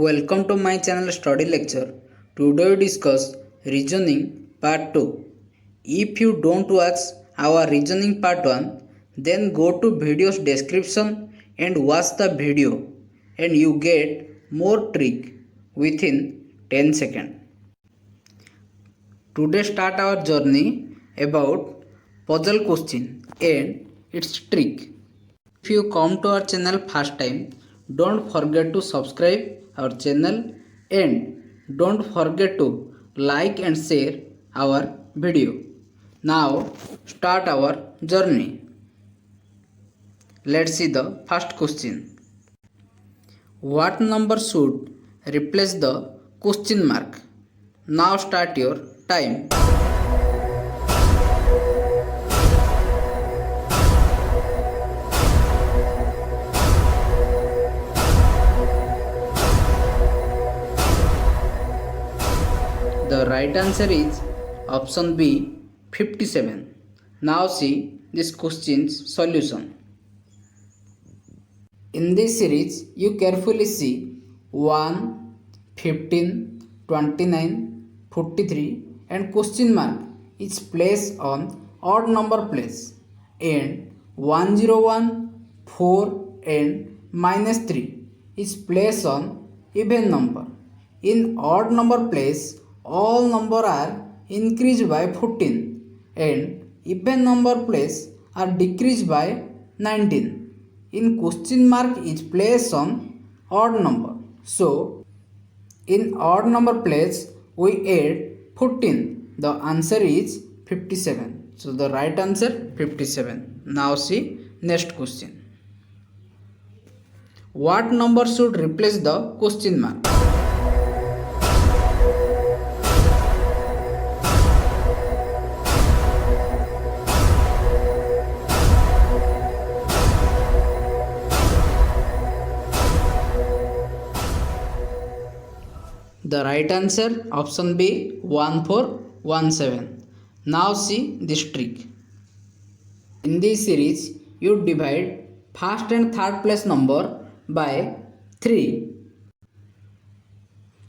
Welcome to my channel Study Lecture. Today we discuss Reasoning Part 2. If you don't watch our Reasoning Part 1, then go to video's description and watch the video and you get more trick within 10 seconds. Today start our journey about puzzle question and its trick. If you come to our channel first time, don't forget to subscribe our channel and don't forget to like and share our video. Now start our journey. Let's see the first question. What number should replace the question mark? Now start your time. The right answer is option B 57. Now see this question's solution. In this series you carefully see 1, 15, 29, 43 and question mark is placed on odd number place and 101, 4 and minus 3 is placed on even number. In odd number place all number are increased by 14 and even number place are decreased by 19. In question mark is placed on odd number. So in odd number place we add 14. The answer is 57. So the right answer 57. Now see next question. What number should replace the question mark? The right answer option B 1417. Now see this trick. In this series you divide first and third place number by 3.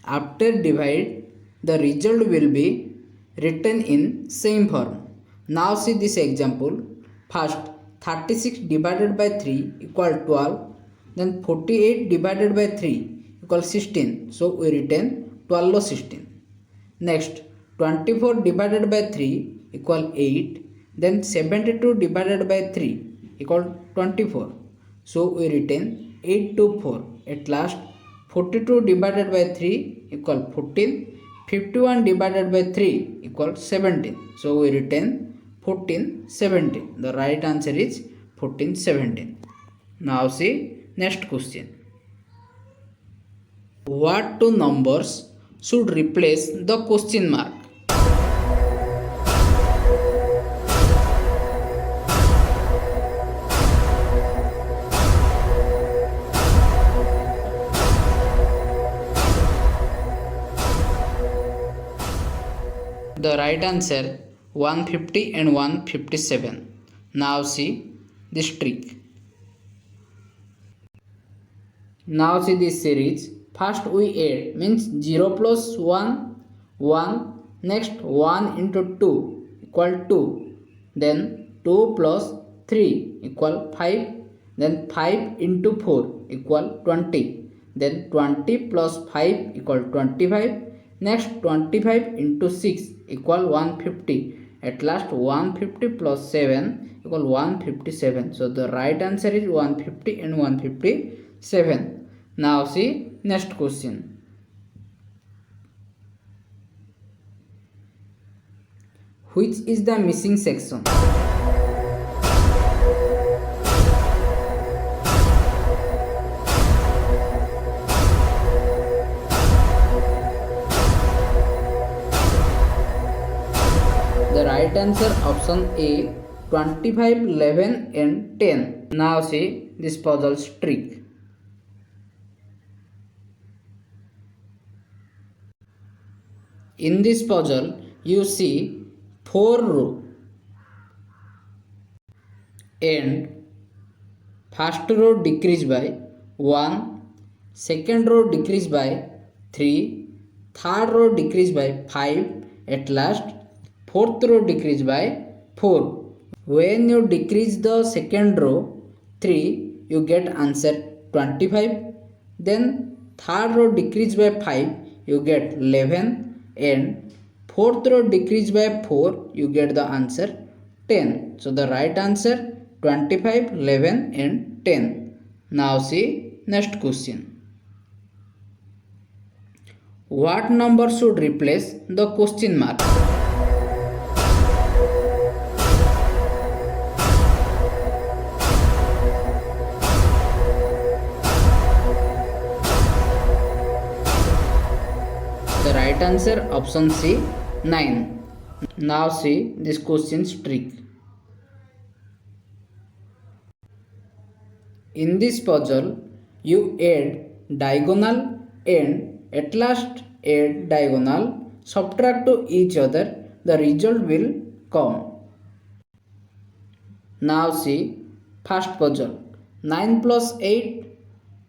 After divide the result will be written in same form. Now see this example. First 36 divided by 3 equal 12. Then 48 divided by 3 equal 16. So we written 12 or 16. Next 24 divided by 3 equal 8. Then 72 divided by 3 equal 24. So we written 8 to 4. At last 42 divided by 3 equal 14. 51 divided by 3 equal 17. So we written 14 17. The right answer is 14 17. Now see next question. What two numbers should replace the question mark? The right answer 150 and 157. Now see this trick. Now see this series. First we add means 0 plus 1 1. Next 1 into 2 equal 2. Then 2 plus 3 equal 5. Then 5 into 4 equal 20. Then 20 plus 5 equal 25. Next 25 into 6 equal 150. At last 150 plus 7 equal 157. So the right answer is 150 and 157. Now see next question. Which is the missing section? The right answer option A 25, 11 and 10. Now see this puzzle's trick. In this puzzle you see 4 rows and first row decrease by 1, second row decrease by 3, third row decrease by 5, at last fourth row decrease by 4. When you decrease the second row 3, you get answer 25. Then third row decrease by 5, you get 11, and fourth row decrease by 4, you get the answer 10. So the right answer 25, 11 and 10. Now see next question. What number should replace the question mark? The right answer option C, 9. Now see this question's trick. In this puzzle, you add diagonal and at last add diagonal, subtract to each other, the result will come. Now see first puzzle. 9 plus 8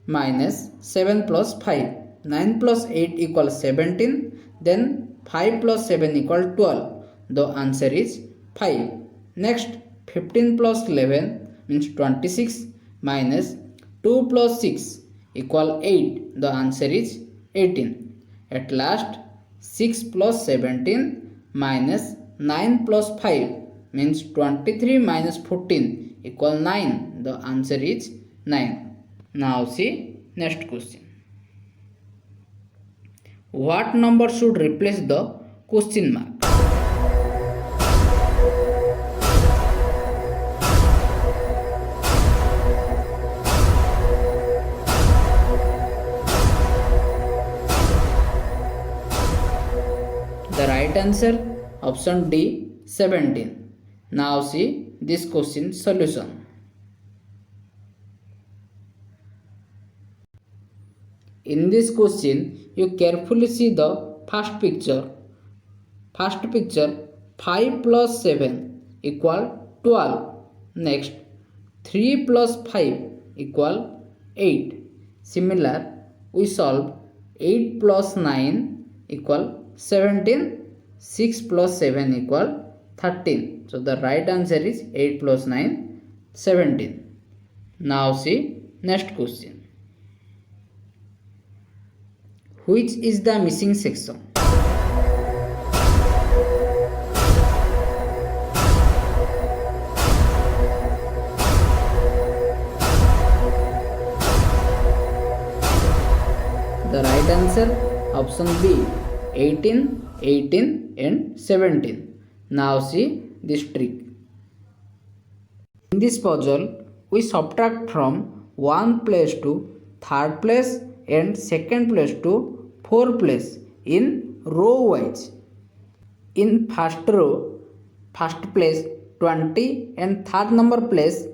minus 7 plus 5. 9 plus 8 equals 17. Then 5 plus 7 equals 12. The answer is 5. Next 15 plus 11 means 26 minus 2 plus 6 equal 8. The answer is 18. At last 6 plus 17 minus 9 plus 5 means 23 minus 14 equal 9. The answer is 9. Now see next question. What number should replace the question mark? The right answer option D, 17. Now see this question solution. In this question, you carefully see the first picture. First picture 5 plus 7 equal 12. Next 3 plus 5 equal 8. Similar, we solve 8 plus 9 equal 17. 6 plus 7 equal 13. So the right answer is 8 plus 9, 17. Now see next question. Which is the missing section? The right answer option B, 18, 18 and 17. Now see this trick. In this puzzle, we subtract from 1 place to 3rd place and 2nd place to 4th place in row wise. In first row, first place 20 and third number place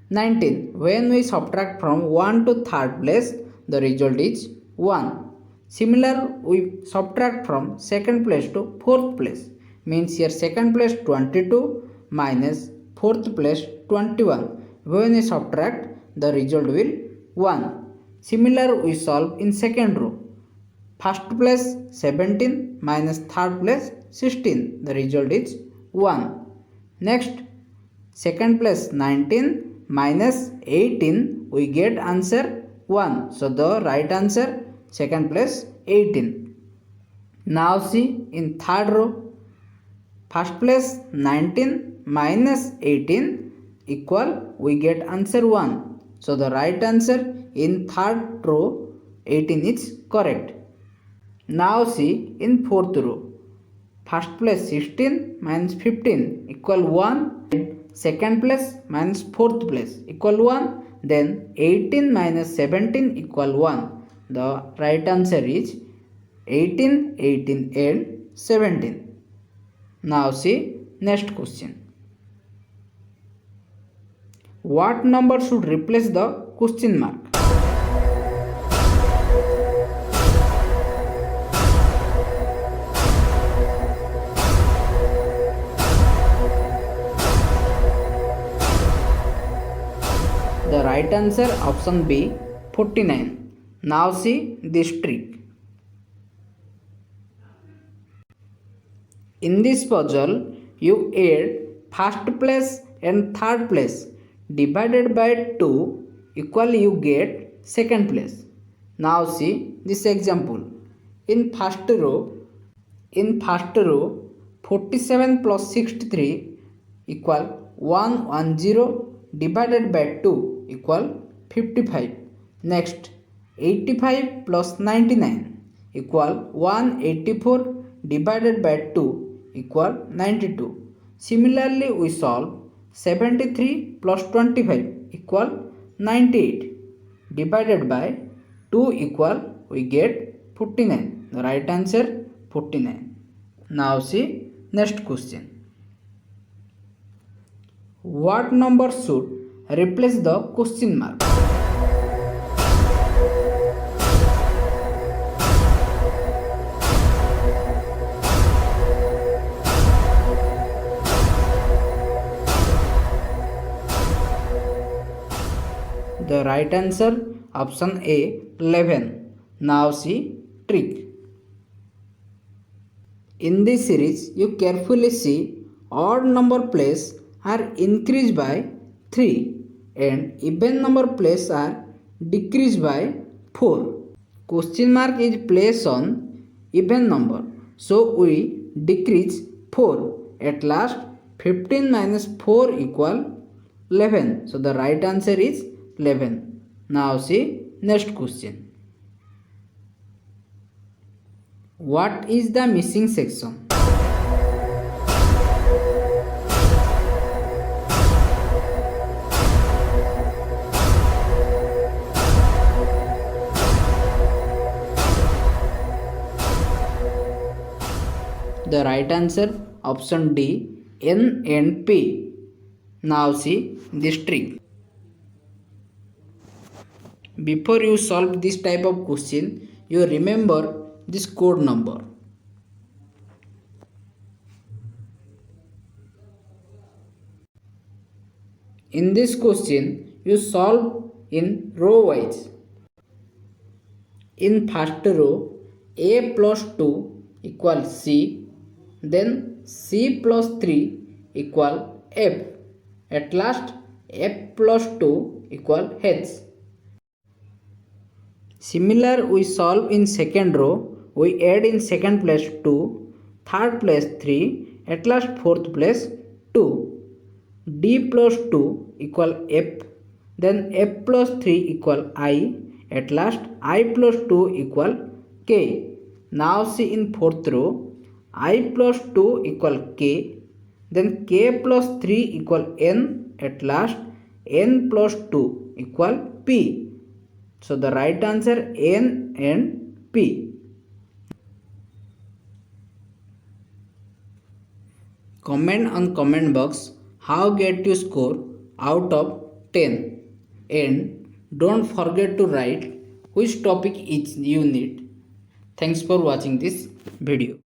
19. When we subtract from 1 to 3rd place, the result is 1. Similar, we subtract from 2nd place to 4th place. Means here 2nd place 22 minus 4th place 21. When we subtract, the result will 1. Similar, we solve in second row. First place 17 minus third place 16. The result is 1. Next, second place 19 minus 18. We get answer 1. So the right answer second place 18. Now see in third row. First place 19 minus 18 equal, we get answer 1. So the right answer in third row 18 is correct. Now see in fourth row. First place 16 minus 15 equal 1. Second place minus fourth place equal 1. Then 18 minus 17 equal 1. The right answer is 18, 18 and 17. Now see next question. What number should replace the question mark? The right answer option B, 49. Now see this trick. In this puzzle, you add first place and third place divided by 2 equal you get second place. Now see this example. In first row 47 plus 63 equal 110 divided by 2 equal 55. Next 85 plus 99 equal 184 divided by 2 equal 92. Similarly we solve 73 plus 25 equal 98 divided by 2 equal we get 49. The right answer 49. Now see next question. What number should replace the question mark? The right answer option A 11. Now see trick. In this series you carefully see odd number place are increased by 3 and even number place are decreased by 4. Question mark is placed on even number, so we decrease 4. At last 15 minus 4 equal 11. So the right answer is 11. Now see next question. What is the missing section? The right answer option D N and P. Now see this trick. Before you solve this type of question, you remember this code number. In this question, you solve in row wise. In first row, A plus 2 equal C, then C plus 3 equal F. At last, F plus 2 equal H. Similar we solve in second row, we add in second place 2, third place 3, at last fourth place 2. D plus 2 equal F, then F plus 3 equal I, at last I plus 2 equal K. Now see in fourth row, I plus 2 equal K, then K plus 3 equal N, at last N plus 2 equal P. So the right answer N and P. Comment on comment box how get you score out of 10 and don't forget to write which topic each you need. Thanks for watching this video.